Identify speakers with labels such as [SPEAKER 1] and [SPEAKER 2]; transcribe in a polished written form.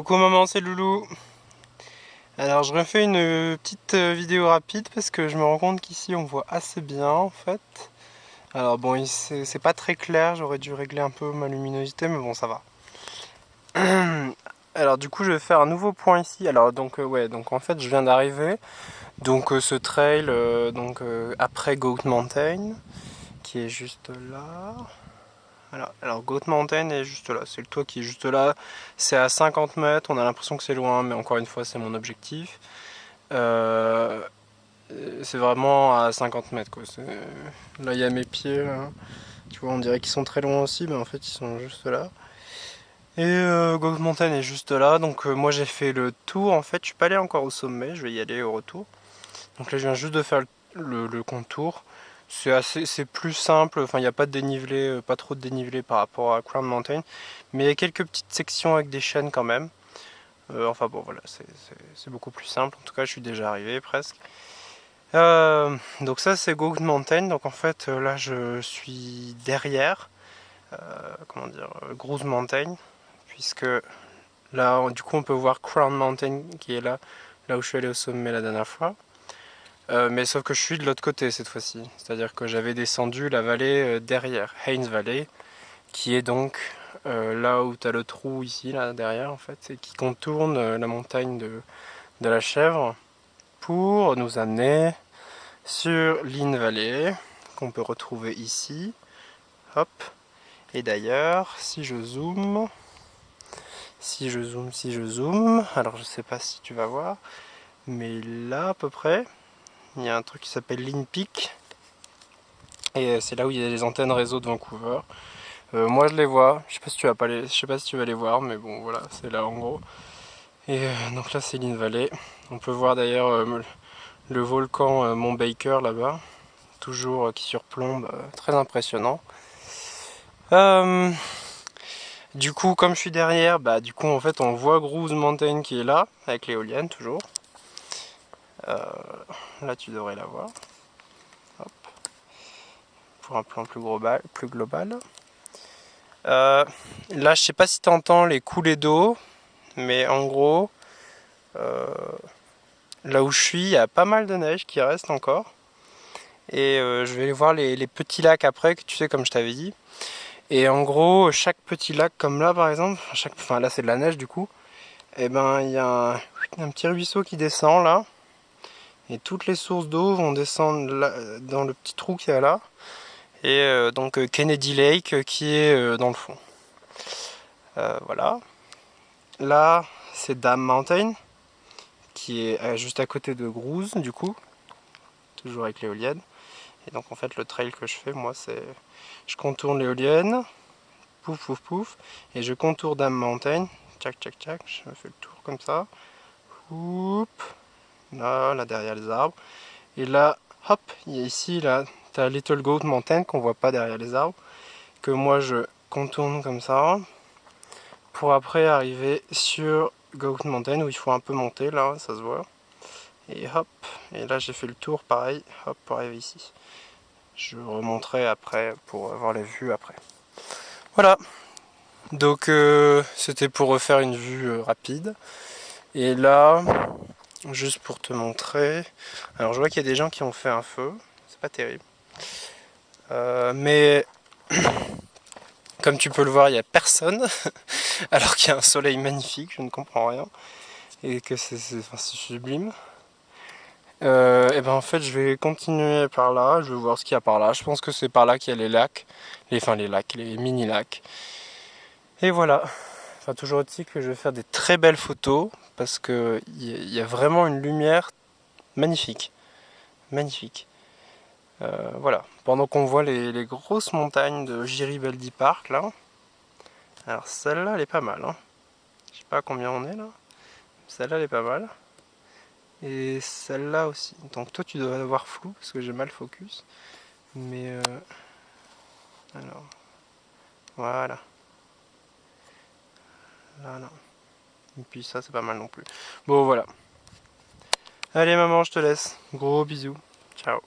[SPEAKER 1] Coucou maman, c'est Loulou. Alors je refais une petite vidéo rapide parce que je me rends compte qu'ici on voit assez bien en fait. Alors bon, c'est pas très clair, j'aurais dû régler un peu ma luminosité mais bon ça va. Alors du coup je vais faire un nouveau point ici. Alors donc ouais, donc en fait je viens d'arriver. Donc ce trail après Goat Mountain qui est juste là. Alors Goat Mountain est juste là, c'est le toit qui est juste là, c'est à 50 mètres, on a l'impression que c'est loin, mais encore une fois c'est mon objectif. Euh, c'est vraiment à 50 mètres quoi. Là il y a mes pieds, là. Tu vois on dirait qu'ils sont très loin aussi, mais en fait ils sont juste là. Et Goat Mountain est juste là, donc moi j'ai fait le tour en fait, je suis pas allé encore au sommet, je vais y aller au retour. Donc là je viens juste de faire le contour. C'est plus simple, enfin il n'y a pas de dénivelé, pas trop de dénivelé par rapport à Crown Mountain, mais il y a quelques petites sections avec des chaînes quand même. Enfin bon voilà, c'est beaucoup plus simple, en tout cas je suis déjà arrivé presque. Donc ça c'est Goat Mountain, donc en fait là je suis derrière, comment dire, Grouse Mountain, puisque là du coup on peut voir Crown Mountain qui est là où je suis allé au sommet la dernière fois. Mais sauf que je suis de l'autre côté cette fois-ci. C'est-à-dire que j'avais descendu la vallée derrière, Haynes Valley, qui est donc là où tu as le trou ici, là derrière en fait, et qui contourne la montagne de la Chèvre pour nous amener sur Lynn Valley, qu'on peut retrouver ici. Hop. Et d'ailleurs, si je zoome, alors je sais pas si tu vas voir, mais là à peu près, il y a un truc qui s'appelle Lynn Peak. Et c'est là où il y a les antennes réseau de Vancouver. Moi je les vois, je sais pas si tu vas pas les, je sais pas si tu vas les voir, mais bon voilà, c'est là en gros. Et donc là c'est Lynn Valley. On peut voir d'ailleurs le volcan Mont Baker là-bas, toujours qui surplombe, très impressionnant. Euh, du coup comme je suis derrière, bah du coup en fait on voit Grouse Mountain qui est là, avec l'éolienne toujours. Là tu devrais la voir. Hop. Pour un plan plus global. Là, je sais pas si tu entends les coulées d'eau, mais en gros, là où je suis, il y a pas mal de neige qui reste encore. Et je vais aller voir les petits lacs après, que tu sais, comme je t'avais dit. Et en gros, chaque petit lac, comme là par exemple, enfin là c'est de la neige du coup, et ben il y a un petit ruisseau qui descend là. Et toutes les sources d'eau vont descendre là, dans le petit trou qu'il y a là. Et donc Kennedy Lake qui est dans le fond. Voilà. Là, c'est Dam Mountain, qui est juste à côté de Grouse, du coup, toujours avec l'éolienne. Et donc, en fait, le trail que je fais, moi, c'est. Je contourne l'éolienne, pouf, pouf, pouf, et je contourne Dam Mountain, tchac, tchac, tchac, je me fais le tour comme ça. Oup, là derrière les arbres. Et là, hop, il y a ici, là, t'as Little Goat Mountain qu'on voit pas derrière les arbres, que moi je contourne comme ça, pour après arriver sur Goat Mountain où il faut un peu monter là, ça se voit. Et hop, et là j'ai fait le tour pareil, hop, pour arriver ici. Je remonterai après pour avoir les vues après. Voilà, donc c'était pour refaire une vue rapide. Et là, juste pour te montrer, alors je vois qu'il y a des gens qui ont fait un feu, c'est pas terrible. Mais comme tu peux le voir, il n'y a personne, alors qu'il y a un soleil magnifique, je ne comprends rien. Et que c'est sublime. Et ben en fait je vais continuer par là, je vais voir ce qu'il y a par là. Je pense que c'est par là qu'il y a les lacs, les mini lacs. Et voilà. Enfin toujours est-il que je vais faire des très belles photos parce que il y a vraiment une lumière magnifique, magnifique. Voilà. Pendant qu'on voit les grosses montagnes de Giribaldi Park là. Alors celle-là elle est pas mal. Hein. Je sais pas à combien on est là. Celle-là elle est pas mal. Et celle-là aussi. Donc toi tu dois avoir flou parce que j'ai mal focus. Mais alors voilà. Là non. Et puis ça c'est pas mal non plus. Bon voilà. Allez maman je te laisse. Gros bisous. Ciao.